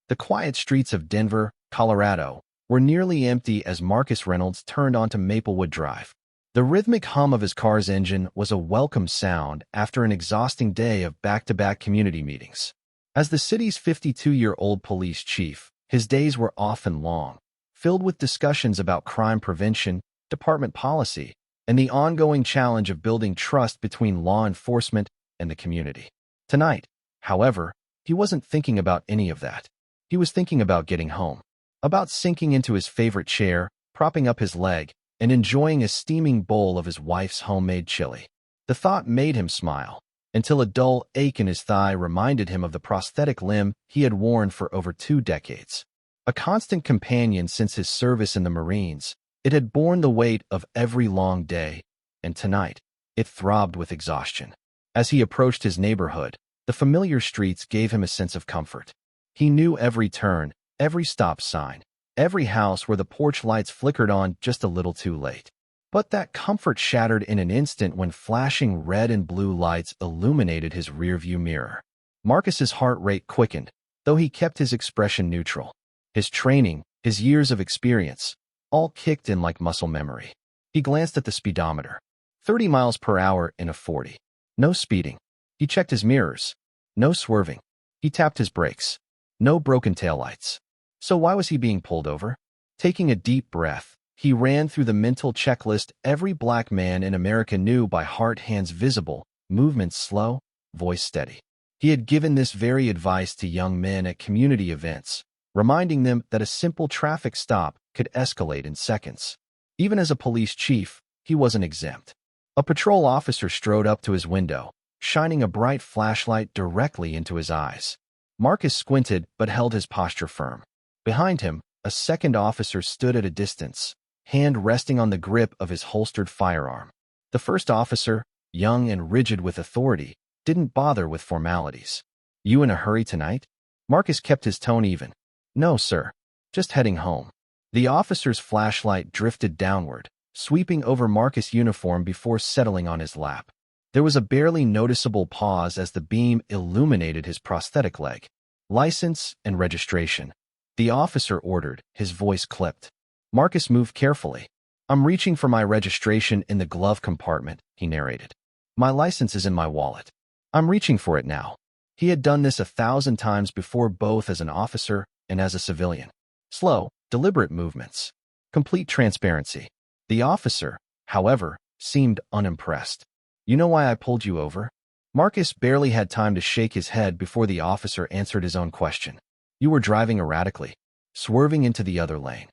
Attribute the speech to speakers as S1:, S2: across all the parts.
S1: The quiet streets of Denver, Colorado, were nearly empty as Marcus Reynolds turned onto Maplewood Drive. The rhythmic hum of his car's engine was a welcome sound after an exhausting day of back-to-back community meetings. As the city's 52-year-old police chief, his days were often long, filled with discussions about crime prevention, department policy, and the ongoing challenge of building trust between law enforcement and the community. Tonight, however, he wasn't thinking about any of that. He was thinking about getting home, about sinking into his favorite chair, propping up his leg, and enjoying a steaming bowl of his wife's homemade chili. The thought made him smile, until a dull ache in his thigh reminded him of the prosthetic limb he had worn for over 2 decades. A constant companion since his service in the Marines, it had borne the weight of every long day, and tonight, it throbbed with exhaustion. As he approached his neighborhood, the familiar streets gave him a sense of comfort. He knew every turn, every stop sign, every house where the porch lights flickered on just a little too late. But that comfort shattered in an instant when flashing red and blue lights illuminated his rearview mirror. Marcus's heart rate quickened, though he kept his expression neutral. His training, his years of experience, all kicked in like muscle memory. He glanced at the speedometer. 30 miles per hour in a 40. No speeding. He checked his mirrors. No swerving. He tapped his brakes. No broken taillights. So why was he being pulled over? Taking a deep breath, he ran through the mental checklist every black man in America knew by heart, hands visible, movements slow, voice steady. He had given this very advice to young men at community events, reminding them that a simple traffic stop could escalate in seconds. Even as a police chief, he wasn't exempt. A patrol officer strode up to his window, shining a bright flashlight directly into his eyes. Marcus squinted but held his posture firm. Behind him, a second officer stood at a distance, hand resting on the grip of his holstered firearm. The first officer, young and rigid with authority, didn't bother with formalities. "You in a hurry tonight?" Marcus kept his tone even. "No, sir. Just heading home." The officer's flashlight drifted downward, sweeping over Marcus' uniform before settling on his lap. There was a barely noticeable pause as the beam illuminated his prosthetic leg. "License and registration," the officer ordered, his voice clipped. Marcus moved carefully. "I'm reaching for my registration in the glove compartment," he narrated. "My license is in my wallet. I'm reaching for it now." He had done this 1,000 times before, both as an officer and as a civilian. Slow, deliberate movements. Complete transparency. The officer, however, seemed unimpressed. "You know why I pulled you over?" Marcus barely had time to shake his head before the officer answered his own question. "You were driving erratically, swerving into the other lane."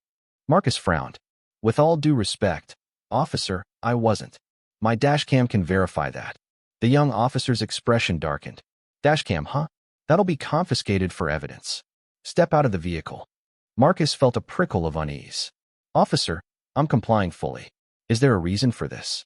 S1: Marcus frowned. "With all due respect, officer, I wasn't. My dashcam can verify that." The young officer's expression darkened. "Dashcam, huh? That'll be confiscated for evidence. Step out of the vehicle." Marcus felt a prickle of unease. "Officer, I'm complying fully. Is there a reason for this?"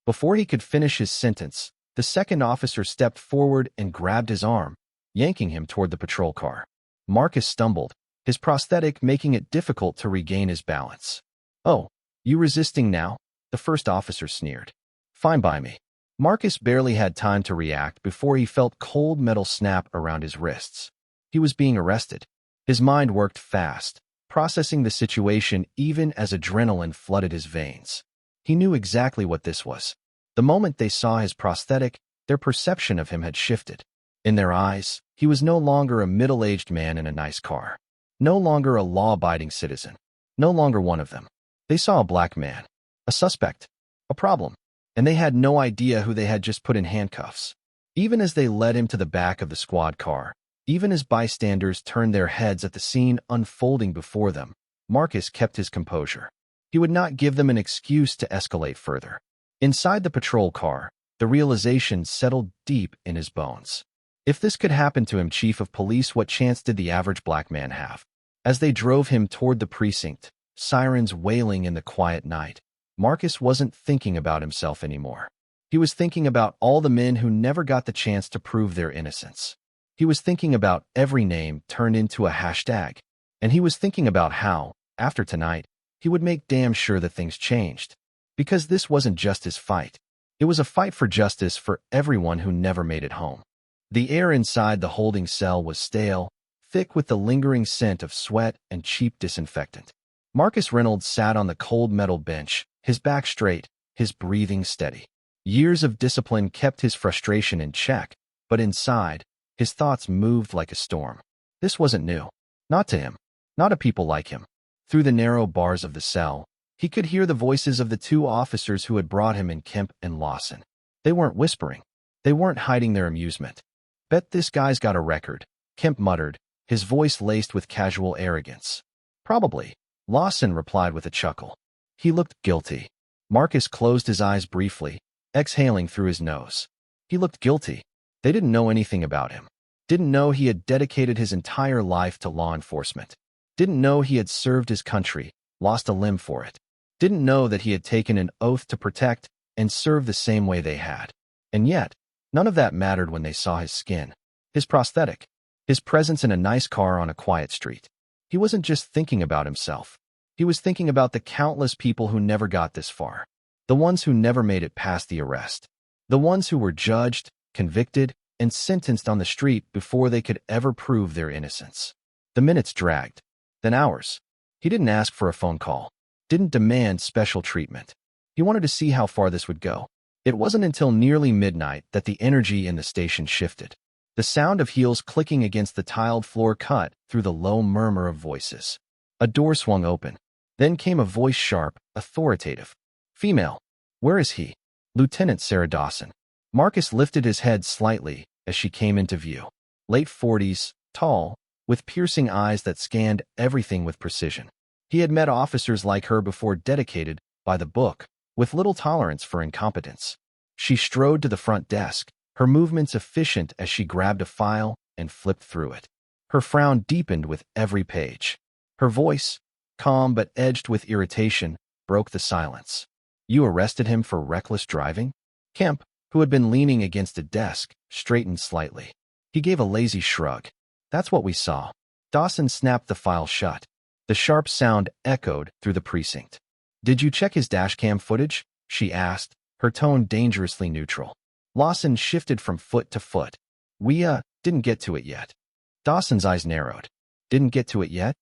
S1: Before he could finish his sentence, the second officer stepped forward and grabbed his arm, yanking him toward the patrol car. Marcus stumbled, his prosthetic making it difficult to regain his balance. "Oh, you resisting now?" the first officer sneered. "Fine by me." Marcus barely had time to react before he felt cold metal snap around his wrists. He was being arrested. His mind worked fast, processing the situation even as adrenaline flooded his veins. He knew exactly what this was. The moment they saw his prosthetic, their perception of him had shifted. In their eyes, he was no longer a middle-aged man in a nice car. No longer a law-abiding citizen. No longer one of them. They saw a black man. A suspect. A problem. And they had no idea who they had just put in handcuffs. Even as they led him to the back of the squad car, even as bystanders turned their heads at the scene unfolding before them, Marcus kept his composure. He would not give them an excuse to escalate further. Inside the patrol car, the realization settled deep in his bones. If this could happen to him, chief of police, what chance did the average black man have? As they drove him toward the precinct, sirens wailing in the quiet night, Marcus wasn't thinking about himself anymore. He was thinking about all the men who never got the chance to prove their innocence. He was thinking about every name turned into a hashtag. And he was thinking about how, after tonight, he would make damn sure that things changed. Because this wasn't just his fight. It was a fight for justice for everyone who never made it home. The air inside the holding cell was stale, thick with the lingering scent of sweat and cheap disinfectant. Marcus Reynolds sat on the cold metal bench, his back straight, his breathing steady. Years of discipline kept his frustration in check, but inside, his thoughts moved like a storm. This wasn't new. Not to him. Not to people like him. Through the narrow bars of the cell, he could hear the voices of the two officers who had brought him in, Kemp and Lawson. They weren't whispering. They weren't hiding their amusement. "Bet this guy's got a record," Kemp muttered, his voice laced with casual arrogance. "Probably," Lawson replied with a chuckle. He looked guilty. Marcus closed his eyes briefly, exhaling through his nose. He looked guilty. They didn't know anything about him. Didn't know he had dedicated his entire life to law enforcement. Didn't know he had served his country, lost a limb for it. Didn't know that he had taken an oath to protect and serve the same way they had. And yet, none of that mattered when they saw his skin, his prosthetic, his presence in a nice car on a quiet street. He wasn't just thinking about himself. He was thinking about the countless people who never got this far. The ones who never made it past the arrest. The ones who were judged, convicted, and sentenced on the street before they could ever prove their innocence. The minutes dragged. Then hours. He didn't ask for a phone call. Didn't demand special treatment. He wanted to see how far this would go. It wasn't until nearly midnight that the energy in the station shifted. The sound of heels clicking against the tiled floor cut through the low murmur of voices. A door swung open. Then came a voice, sharp, authoritative. "Female. Where is he?" "Lieutenant Sarah Dawson." Marcus lifted his head slightly as she came into view. Late 40s, tall, with piercing eyes that scanned everything with precision. He had met officers like her before, dedicated, by the book, with little tolerance for incompetence. She strode to the front desk, her movements efficient as she grabbed a file and flipped through it. Her frown deepened with every page. Her voice, calm but edged with irritation, broke the silence. "You arrested him for reckless driving?" Kemp, who had been leaning against a desk, straightened slightly. He gave a lazy shrug. "That's what we saw." Dawson snapped the file shut. The sharp sound echoed through the precinct. "Did you check his dashcam footage?" she asked, her tone dangerously neutral. Lawson shifted from foot to foot. "We, didn't get to it yet." Dawson's eyes narrowed. "Didn't get to it yet?"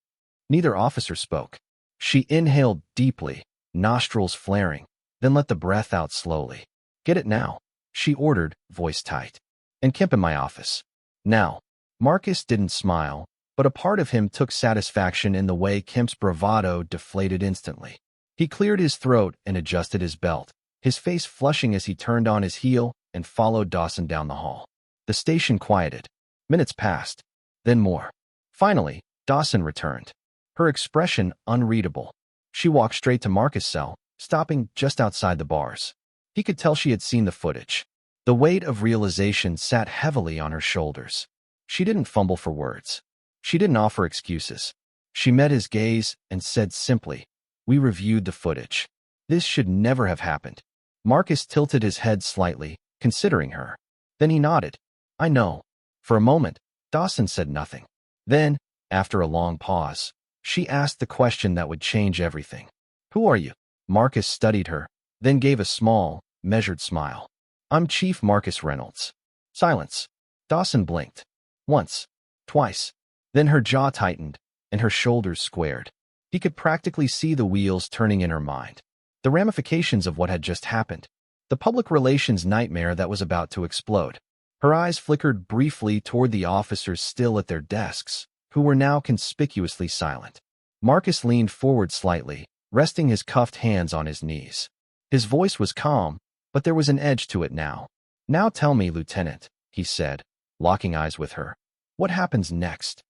S1: Neither officer spoke. She inhaled deeply, nostrils flaring, then let the breath out slowly. "Get it now," she ordered, voice tight. "And Kemp in my office. Now." Marcus didn't smile, but a part of him took satisfaction in the way Kemp's bravado deflated instantly. He cleared his throat and adjusted his belt, his face flushing as he turned on his heel and followed Dawson down the hall. The station quieted. Minutes passed, then more. Finally, Dawson returned. Her expression unreadable. She walked straight to Marcus' cell, stopping just outside the bars. He could tell she had seen the footage. The weight of realization sat heavily on her shoulders. She didn't fumble for words. She didn't offer excuses. She met his gaze and said simply, "We reviewed the footage. This should never have happened." Marcus tilted his head slightly, considering her. Then he nodded. "I know." For a moment, Dawson said nothing. Then, after a long pause, she asked the question that would change everything. "Who are you?" Marcus studied her, then gave a small, measured smile. "I'm Chief Marcus Reynolds." Silence. Dawson blinked. Once. Twice. Then her jaw tightened, and her shoulders squared. He could practically see the wheels turning in her mind. The ramifications of what had just happened. The public relations nightmare that was about to explode. Her eyes flickered briefly toward the officers still at their desks, who were now conspicuously silent. Marcus leaned forward slightly, resting his cuffed hands on his knees. His voice was calm, but there was an edge to it now. "Now tell me, Lieutenant," he said, locking eyes with her. "What happens next?"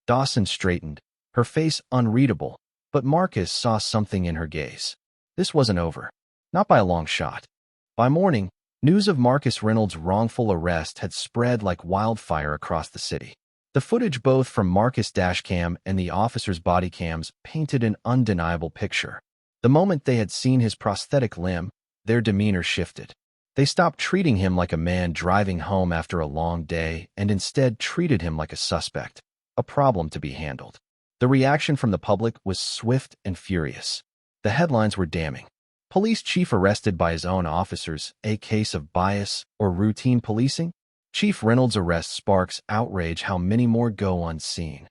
S1: Dawson straightened, her face unreadable, but Marcus saw something in her gaze. This wasn't over. Not by a long shot. By morning, news of Marcus Reynolds' wrongful arrest had spread like wildfire across the city. The footage both from Marcus' dashcam and the officers' body cams painted an undeniable picture. The moment they had seen his prosthetic limb, their demeanor shifted. They stopped treating him like a man driving home after a long day and instead treated him like a suspect, a problem to be handled. The reaction from the public was swift and furious. The headlines were damning. Police chief arrested by his own officers, a case of bias or routine policing? Chief Reynolds' arrest sparks outrage, how many more go unseen?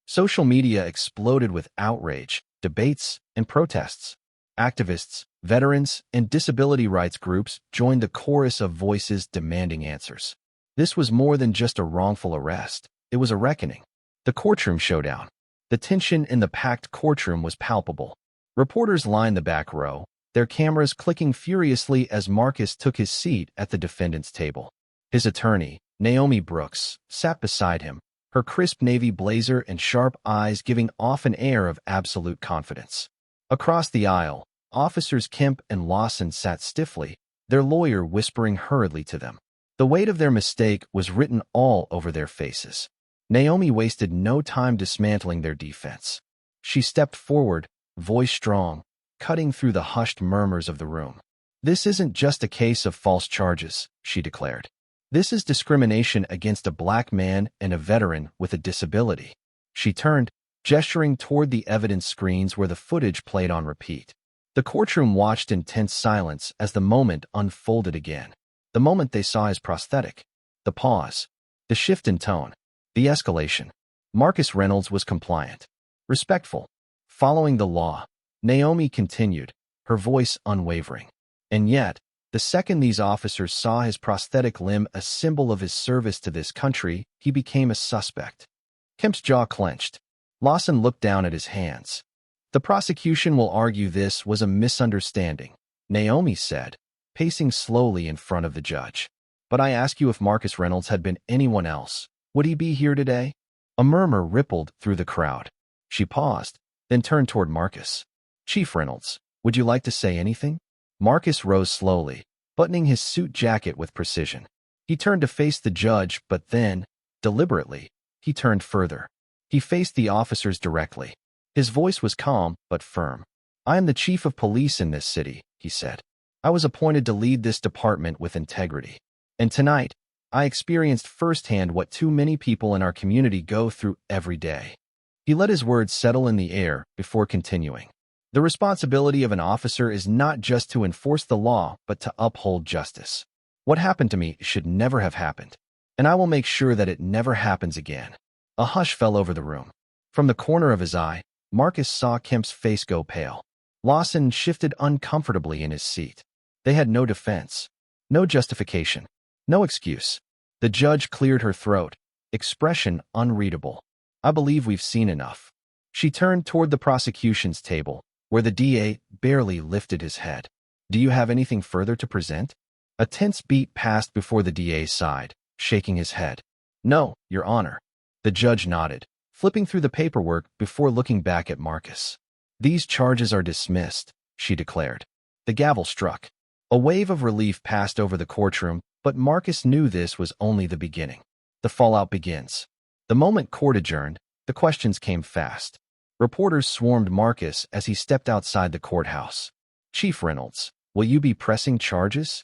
S1: Social media exploded with outrage, debates, and protests. Activists, veterans, and disability rights groups joined the chorus of voices demanding answers. This was more than just a wrongful arrest. It was a reckoning. The courtroom showdown. The tension in the packed courtroom was palpable. Reporters lined the back row, their cameras clicking furiously as Marcus took his seat at the defendant's table. His attorney, Naomi Brooks, sat beside him, her crisp navy blazer and sharp eyes giving off an air of absolute confidence. Across the aisle, Officers Kemp and Lawson sat stiffly, their lawyer whispering hurriedly to them. The weight of their mistake was written all over their faces. Naomi wasted no time dismantling their defense. She stepped forward, voice strong, cutting through the hushed murmurs of the room. "This isn't just a case of false charges," she declared. "This is discrimination against a black man and a veteran with a disability." She turned, gesturing toward the evidence screens where the footage played on repeat. The courtroom watched in tense silence as the moment unfolded again. The moment they saw his prosthetic. The pause. The shift in tone. The escalation. Marcus Reynolds was compliant. Respectful. Following the law. Naomi continued, her voice unwavering. And yet, the second these officers saw his prosthetic limb, a symbol of his service to this country, he became a suspect. Kemp's jaw clenched. Lawson looked down at his hands. "The prosecution will argue this was a misunderstanding," Naomi said, pacing slowly in front of the judge. "But I ask you, if Marcus Reynolds had been anyone else, would he be here today?" A murmur rippled through the crowd. She paused, then turned toward Marcus. "Chief Reynolds, would you like to say anything?" Marcus rose slowly, buttoning his suit jacket with precision. He turned to face the judge, but then, deliberately, he turned further. He faced the officers directly. His voice was calm but firm. "I am the chief of police in this city," he said. "I was appointed to lead this department with integrity. And tonight, I experienced firsthand what too many people in our community go through every day." He let his words settle in the air before continuing. "The responsibility of an officer is not just to enforce the law, but to uphold justice. What happened to me should never have happened, and I will make sure that it never happens again." A hush fell over the room. From the corner of his eye, Marcus saw Kemp's face go pale. Lawson shifted uncomfortably in his seat. They had no defense, no justification, no excuse. The judge cleared her throat, expression unreadable. "I believe we've seen enough." She turned toward the prosecution's table, where the DA barely lifted his head. "Do you have anything further to present?" A tense beat passed before the DA sighed, shaking his head. "No, Your Honor." The judge nodded, flipping through the paperwork before looking back at Marcus. "These charges are dismissed," she declared. The gavel struck. A wave of relief passed over the courtroom, but Marcus knew this was only the beginning. The fallout begins. The moment court adjourned, the questions came fast. Reporters swarmed Marcus as he stepped outside the courthouse. "Chief Reynolds, will you be pressing charges?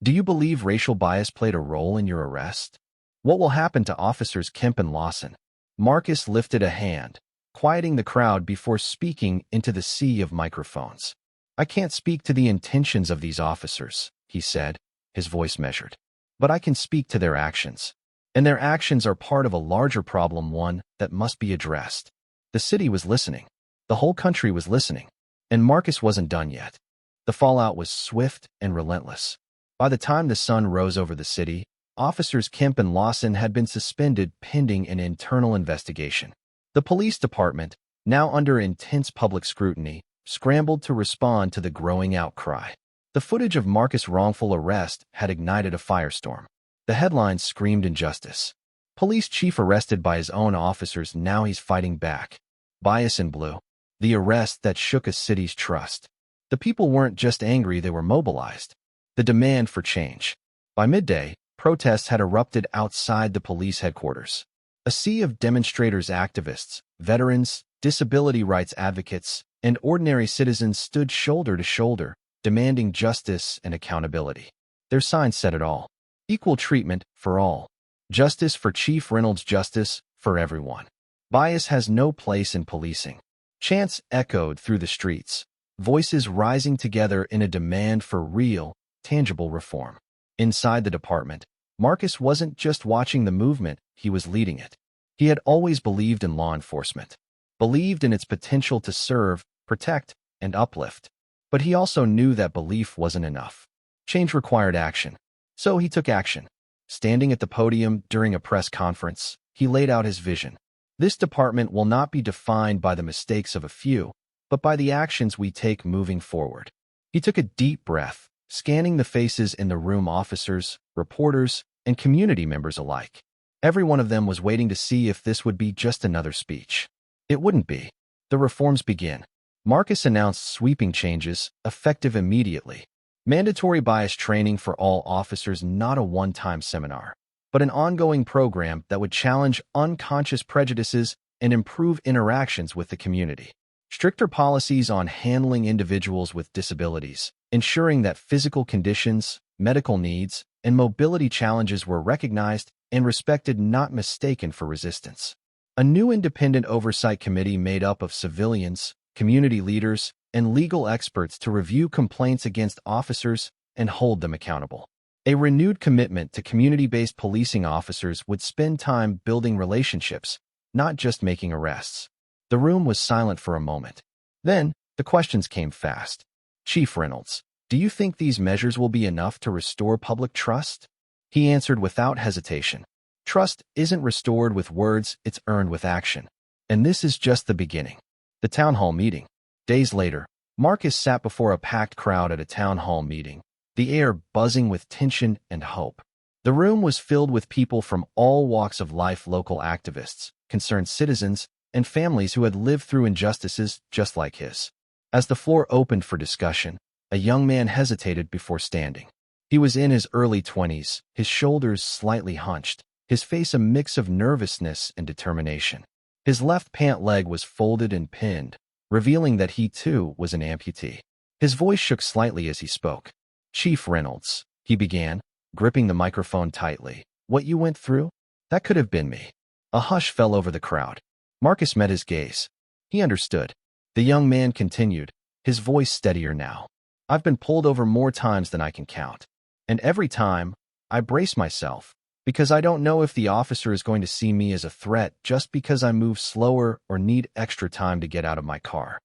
S1: Do you believe racial bias played a role in your arrest? What will happen to Officers Kemp and Lawson?" Marcus lifted a hand, quieting the crowd before speaking into the sea of microphones. "I can't speak to the intentions of these officers," he said, his voice measured. "But I can speak to their actions. And their actions are part of a larger problem, one that must be addressed." The city was listening. The whole country was listening. And Marcus wasn't done yet. The fallout was swift and relentless. By the time the sun rose over the city, Officers Kemp and Lawson had been suspended pending an internal investigation. The police department, now under intense public scrutiny, scrambled to respond to the growing outcry. The footage of Marcus' wrongful arrest had ignited a firestorm. The headlines screamed injustice. Police chief arrested by his own officers, now he's fighting back. Bias in blue. The arrest that shook a city's trust. The people weren't just angry, they were mobilized. The demand for change. By midday, protests had erupted outside the police headquarters. A sea of demonstrators, activists, veterans, disability rights advocates, and ordinary citizens stood shoulder to shoulder, demanding justice and accountability. Their signs said it all. Equal treatment for all. Justice for Chief Reynolds, justice for everyone. Bias has no place in policing. Chants echoed through the streets, voices rising together in a demand for real, tangible reform. Inside the department, Marcus wasn't just watching the movement, he was leading it. He had always believed in law enforcement, believed in its potential to serve, protect, and uplift. But he also knew that belief wasn't enough. Change required action. So he took action. Standing at the podium during a press conference, he laid out his vision. This department will not be defined by the mistakes of a few, but by the actions we take moving forward. He took a deep breath, scanning the faces in the room, officers, reporters, and community members alike. Every one of them was waiting to see if this would be just another speech. It wouldn't be. The reforms begin. Marcus announced sweeping changes, effective immediately. Mandatory bias training for all officers, not a one-time seminar, but an ongoing program that would challenge unconscious prejudices and improve interactions with the community. Stricter policies on handling individuals with disabilities, ensuring that physical conditions, medical needs, and mobility challenges were recognized and respected, not mistaken for resistance. A new independent oversight committee made up of civilians, community leaders, and legal experts to review complaints against officers and hold them accountable. A renewed commitment to community-based policing. Officers would spend time building relationships, not just making arrests. The room was silent for a moment. Then, the questions came fast. Chief Reynolds, do you think these measures will be enough to restore public trust? He answered without hesitation. Trust isn't restored with words, it's earned with action. And this is just the beginning. The town hall meeting. Days later, Marcus sat before a packed crowd at a town hall meeting, the air buzzing with tension and hope. The room was filled with people from all walks of life, local activists, concerned citizens, and families who had lived through injustices just like his. As the floor opened for discussion, a young man hesitated before standing. He was in his early 20s, his shoulders slightly hunched, his face a mix of nervousness and determination. His left pant leg was folded and pinned, revealing that he too was an amputee. His voice shook slightly as he spoke. Chief Reynolds, he began, gripping the microphone tightly. What you went through? That could have been me. A hush fell over the crowd. Marcus met his gaze. He understood. The young man continued, his voice steadier now. I've been pulled over more times than I can count. And every time, I brace myself, because I don't know if the officer is going to see me as a threat just because I move slower or need extra time to get out of my car.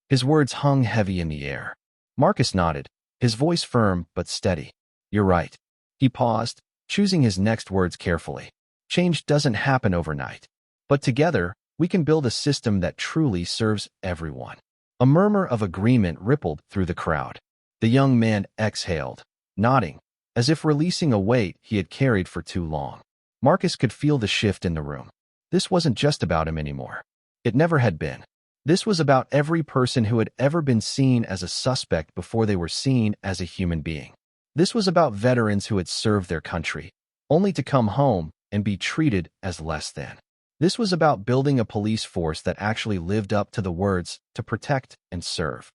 S1: His words hung heavy in the air. Marcus nodded, his voice firm but steady. You're right. He paused, choosing his next words carefully. Change doesn't happen overnight. But together, we can build a system that truly serves everyone. A murmur of agreement rippled through the crowd. The young man exhaled, nodding, as if releasing a weight he had carried for too long. Marcus could feel the shift in the room. This wasn't just about him anymore. It never had been. This was about every person who had ever been seen as a suspect before they were seen as a human being. This was about veterans who had served their country, only to come home and be treated as less than. This was about building a police force that actually lived up to the words, to protect and serve.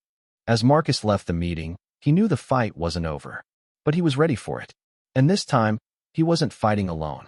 S1: As Marcus left the meeting, he knew the fight wasn't over. But he was ready for it. And this time, he wasn't fighting alone.